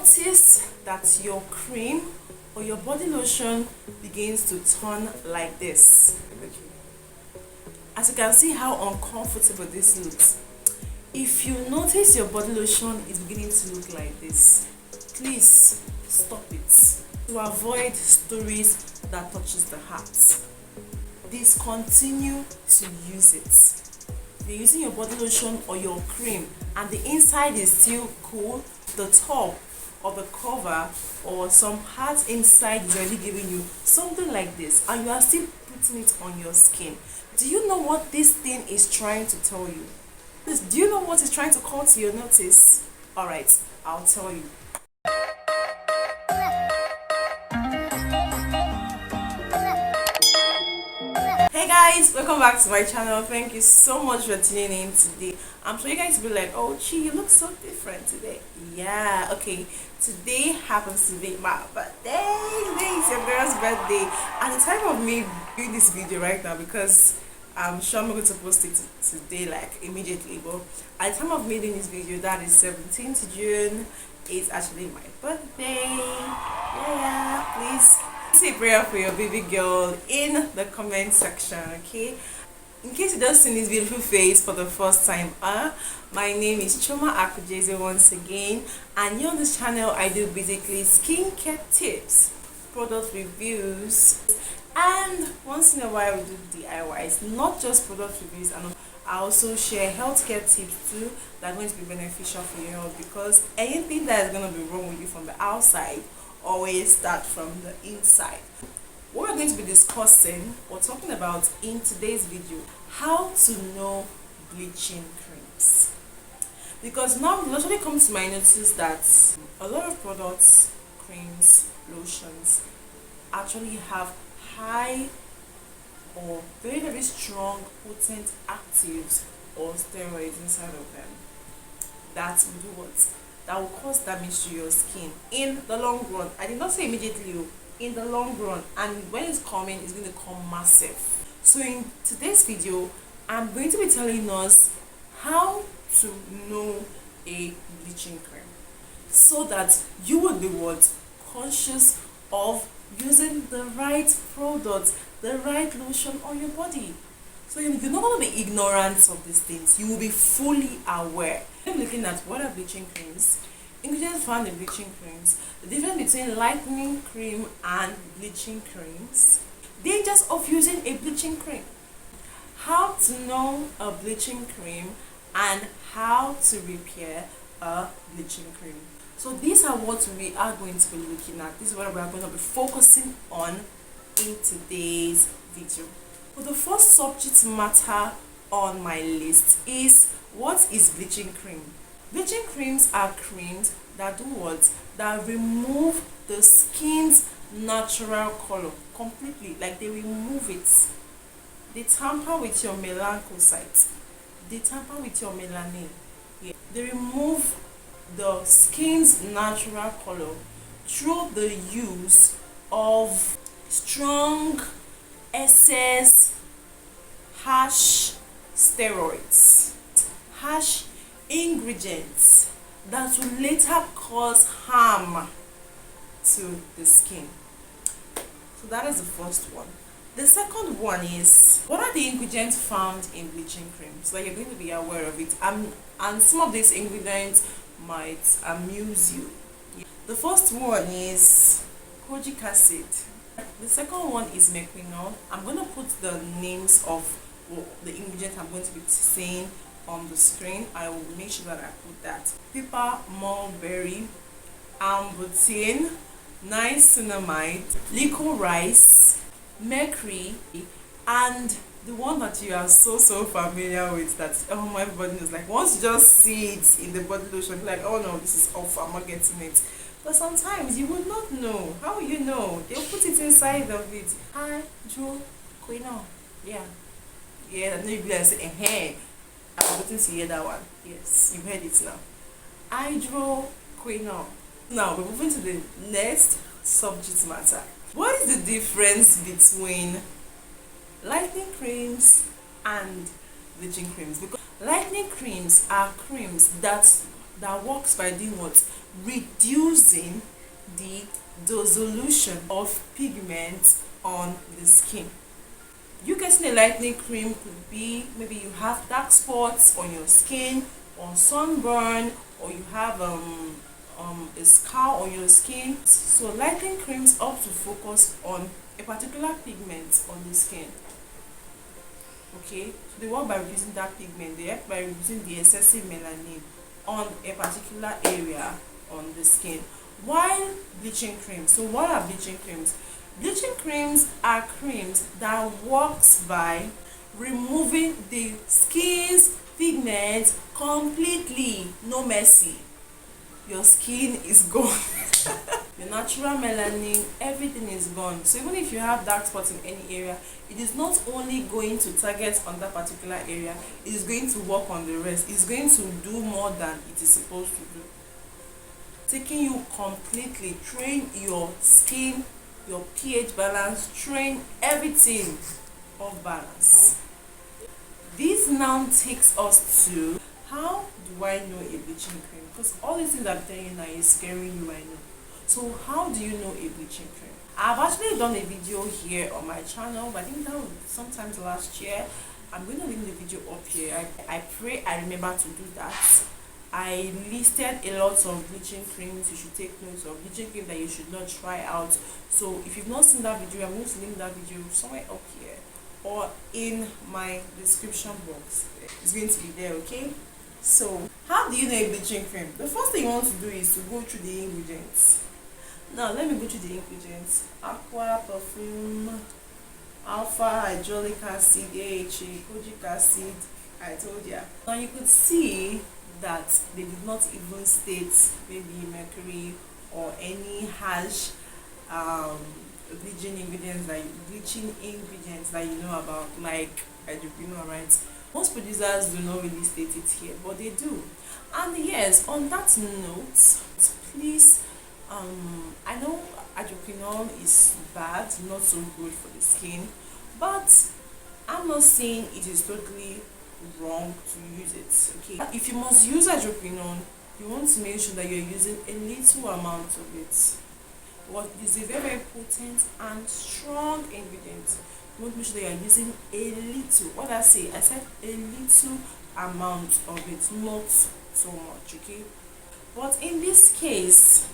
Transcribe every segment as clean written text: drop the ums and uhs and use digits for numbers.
notice that your cream or your body lotion begins to turn like this. As you can see how uncomfortable this looks. If you notice your body lotion is beginning to look like this, please stop it to avoid stories that touches the heart. Discontinue to use it. If you're using your body lotion or your cream and the inside is still cool, the top or the cover or some part inside is already giving you something like this, and you are still putting it on your skin, do you know what this thing is trying to tell you? Do you know what it's trying to call to your notice? Alright, I'll tell you. Hey guys, welcome back to my channel. Thank you so much for tuning in today. I'm sure you guys will be like, oh Chi, you look so different today. Yeah, okay, today happens to be my birthday. Today is your girl's birthday. At the time of me doing this video right now, because I'm sure I'm going to post it today like immediately, but at the time of me doing this video, that is 17th June, it's actually my birthday. Yeah, please say a prayer for your baby girl in the comment section, okay? In case you don't see this beautiful face for the first time, my name is Choma Akujeze once again, and here on this channel I do basically skincare tips, product reviews, and once in a while we do DIYs, not just product reviews, and I also share healthcare tips too that are going to be beneficial for your health, because anything that is going to be wrong with you from the outside always start from the inside. What we're going to be discussing or talking about in today's video, how to know bleaching creams, because now it actually comes to my notice that a lot of products, creams, lotions actually have high or very strong potent actives or steroids inside of them that will do what? That will cause damage to your skin in the long run. I did not say immediately, in the long run, and when it's coming, it's going to come massive. So in today's video, I'm going to be telling us how to know a bleaching cream, so that you will be what? Conscious of using the right product, the right lotion on your body. So you're not going to be ignorant of these things. You will be fully aware. I'm looking at what are bleaching creams, ingredients found in bleaching creams, the difference between lightening cream and bleaching creams, dangers of using a bleaching cream, how to know a bleaching cream, and how to repair a bleaching cream. So these are what we are going to be looking at. This is what we are going to be focusing on in today's video. So the first subject matter on my list is, what is bleaching cream? Bleaching creams are creams that do what? That remove the skin's natural color completely. Like they remove it. They tamper with your melanocytes. They tamper with your melanin. Yeah. They remove the skin's natural color through the use of strong, excess, harsh steroids, harsh ingredients that will later cause harm to the skin. So that is the first one. The second one is, what are the ingredients found in bleaching creams? So you're going to be aware of it, and some of these ingredients might amuse you. The first one is kojic acid. The second one is mequinol. I'm going to put the names of the ingredients I'm going to be saying on the screen. I will make sure that I put that. Pepper, mulberry, ambutine, niacinamide, licorice, mercury, and the one that you are so familiar with, that everybody knows, like once you just see it in the body lotion, like, oh no, this is off, I'm not getting it. But sometimes you will not know. How will you know? They'll put it inside of it. Hydroquinone. Yeah, I know you'll be like, say, I'm waiting to hear that one. Yes, you heard it now. Hydroquinone. Now we're moving to the next subject matter. What is the difference between lightening creams and bleaching creams? Because lightening creams are creams that that works by doing what? Reducing the dissolution of pigment on the skin. You getting a lightening cream could be maybe you have dark spots on your skin, or sunburn, or you have a scar on your skin. So lightening creams opt to focus on a particular pigment on the skin. Okay, so they work by reducing that pigment. They help by reducing the excessive melanin on a particular area on the skin. While bleaching creams, so what are bleaching creams? Bleaching creams are creams that works by removing the skin's pigment completely. No mercy. Your skin is gone. Your natural melanin, everything is gone. So even if you have dark spots in any area, it is not only going to target on that particular area, it is going to work on the rest. It's going to do more than it is supposed to do. Taking you completely, train your skin, your pH balance, train everything off balance. This now takes us to, how do I know a bleaching cream? Because all these things I'm telling you now is scaring you, I know. So how do you know a bleaching cream? I've actually done a video here on my channel, but I think that was sometimes last year. I'm going to link the video up here. I pray I remember to do that. I listed a lot of bleaching creams you should take notes of, bleaching cream that you should not try out. So if you've not seen that video, I'm going to link that video somewhere up here or in my description box. It's going to be there, okay? So how do you know a bleaching cream? The first thing you want to do is to go through the ingredients. Now let me go through the ingredients. Aqua, perfume, alpha hydrochloric acid, AHA, kojic acid. I told ya. Now you could see that they did not even state maybe mercury or any harsh bleaching ingredients that you know about, like hydroquinone, right? Most producers do not really state it here, but they do. And yes, on that note, please, I know hydroquinone is bad, not so good for the skin, but I'm not saying it is totally wrong to use it. Okay, if you must use hydroquinone, you want to make sure that you're using a little amount of it. What is a very, very potent and strong ingredient. You want to make sure that you're using a little. What I say? I said a little amount of it, not so much. Okay, but in this case,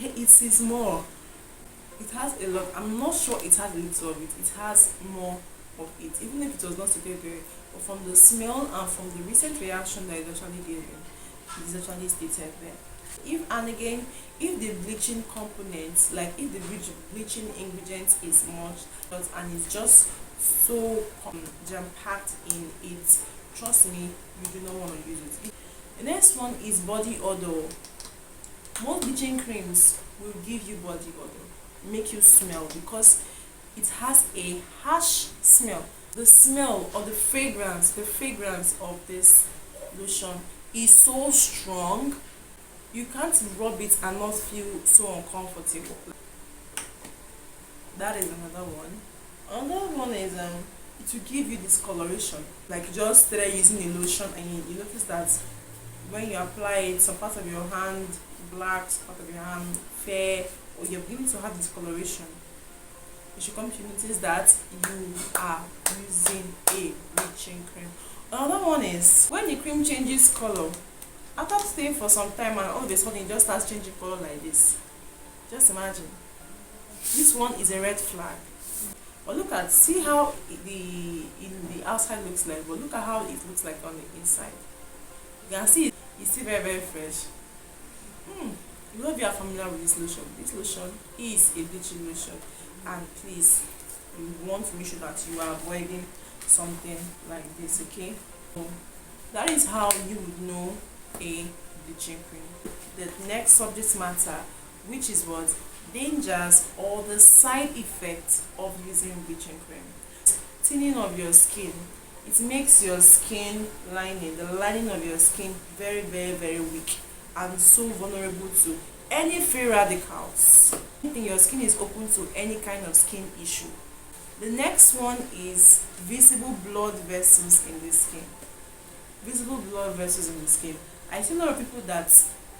it is more. It has a lot. I'm not sure it has a little of it. It has more of it, even if it was not stated there. But from the smell and from the recent reaction that is actually given, it is actually stated there. If and again, if the bleaching components, like if the bleaching ingredient is much and it's just so jam-packed in it, trust me, you do not want to use it. The next one is body odor. Most bleaching creams will give you body odor, make you smell, because it has a harsh smell. The smell or the fragrance of this lotion is so strong, you can't rub it and not feel so uncomfortable. That is another one. Another one is it will give you discoloration. Like you just started using a lotion and you notice that when you apply it, some part of your hand black, some part of your hand fair, or you're beginning to have discoloration. You should come to notice that you are using a bleaching cream. Another one is when the cream changes color. After staying for some time and all of a sudden it just starts changing color like this. Just imagine. This one is a red flag. But look at, see how the outside looks like, but look at how it looks like on the inside. You can see it's still very, very fresh. You know if you are familiar with this lotion. This lotion is a bleaching lotion, and please, you want to make sure that you are avoiding something like this, okay? So that is how you would know a bleaching cream. The next subject matter, which is what dangers or the side effects of using bleaching cream. Thinning of your skin. It makes your skin lining, the lining of your skin, very, very, very weak and so vulnerable to any free radicals. Your skin is open to any kind of skin issue. The next one is visible blood vessels in the skin. Visible blood vessels in the skin. I see a lot of people that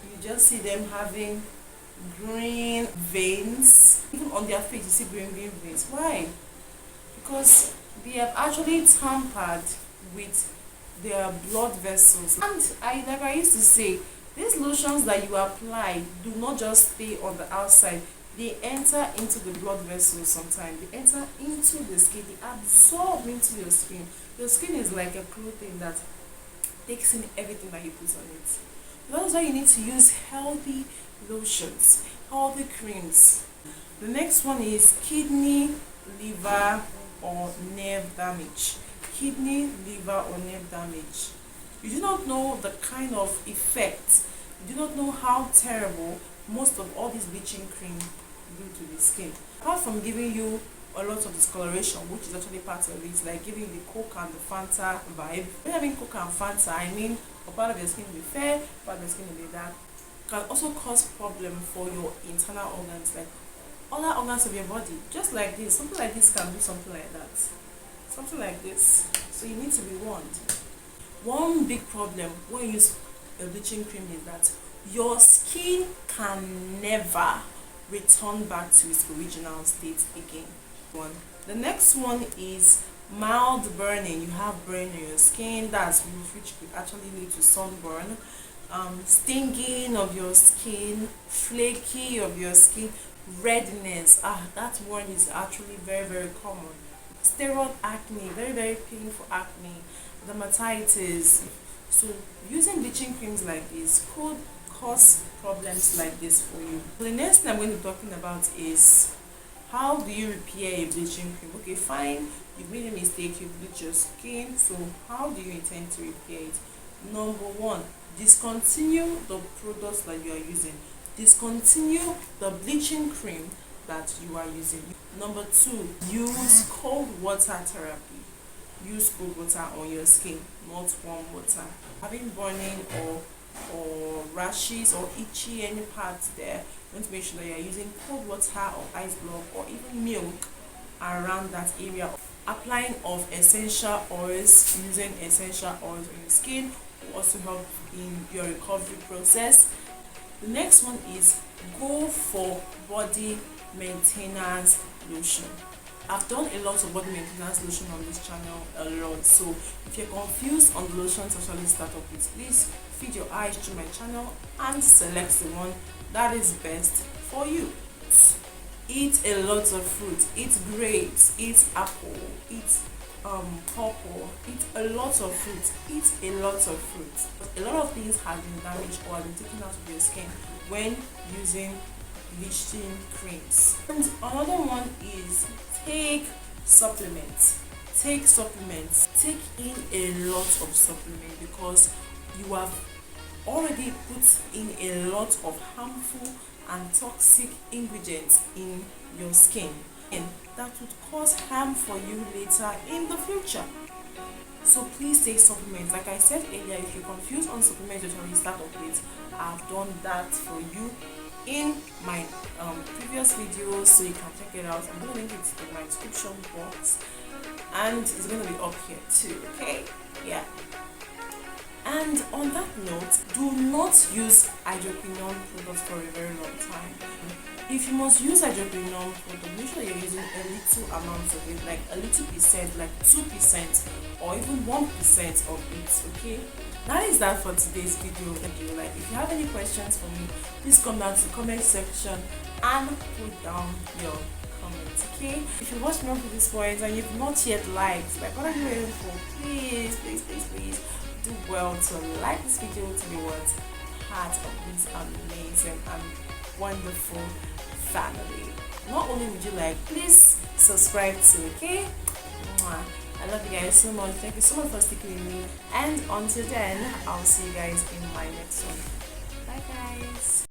you just see them having green veins. Even on their face you see green veins. Why? Because they have actually tampered with their blood vessels. And like I used to say, these lotions that you apply do not just stay on the outside, they enter into the blood vessels sometimes. They enter into the skin, they absorb into your skin. Your skin is like a clothing that takes in everything that you put on it. That's why you need to use healthy lotions, healthy creams. The next one is kidney, liver, or nerve damage. Kidney, liver, or nerve damage. You do not know the kind of effect, you do not know how terrible most of all these bleaching cream do to the skin. Apart from giving you a lot of discoloration, which is actually part of it, like giving the Coke and the Fanta vibe. When having Coke and Fanta, I mean a part of your skin will be fair, part of your skin will be dark. Can also cause problem for your internal organs, like other organs of your body. Just like this, something like this can do something like that. Something like this. So you need to be warned. One big problem when you use a bleaching cream is that your skin can never return back to its original state again. The next one is mild burning. You have burn on your skin, which could actually lead to sunburn, stinging of your skin, flaky of your skin, redness. That one is actually very common. Steroid acne, very painful acne, dermatitis. So using bleaching creams like this could cause problems like this for you. So the next thing I'm going to be talking about is how do you repair a bleaching cream. Okay, fine, you made a mistake, you bleach your skin, so how do you intend to repair it? Number one, discontinue the products that you are using. Discontinue the bleaching cream that you are using. Number two, use cold water therapy. Use cold water on your skin, not warm water. Having burning or rashes or itchy any parts there, you want to make sure that you are using cold water or ice block or even milk around that area. Applying of essential oils, using essential oils on your skin will also help in your recovery process. The next one is go for body maintenance lotion. I've done a lot of body maintenance lotion on this channel, a lot. So if you're confused on the lotions to actually start off with, please feed your eyes to my channel and select the one that is best for you. Eat a lot of fruit, eat grapes, eat apple, eat purple, eat a lot of fruit, eat a lot of fruit. A lot of things have been damaged or have been taken out of your skin when using bleaching creams. And another one is take supplements. Take supplements. Take in a lot of supplements because you have already put in a lot of harmful and toxic ingredients in your skin, and that would cause harm for you later in the future. So please take supplements. Like I said earlier, if you're confused on supplements which I start off with, I've done that for you in my previous videos, so you can check it out. I'm going to link it in my description box and it's going to be up here too. Okay, yeah. And on that note, do not use hydroquinone products for a very long time. If you must use hydroquinone product, make sure you're using a little amount of it, like a little percent, like 2% or even 1% of it. Okay, that is that for today's video. Like, if you have any questions for me, please come down to the comment section and put down your comments. Okay, if you watch me up to this point and you've not yet liked, like, what are you waiting for? Please do well to like this video to be part of this amazing and wonderful family. Not only would you like, please subscribe too. Okay, I love you guys so much. Thank you so much for sticking with me, and until then, I'll see you guys in my next one. Bye guys.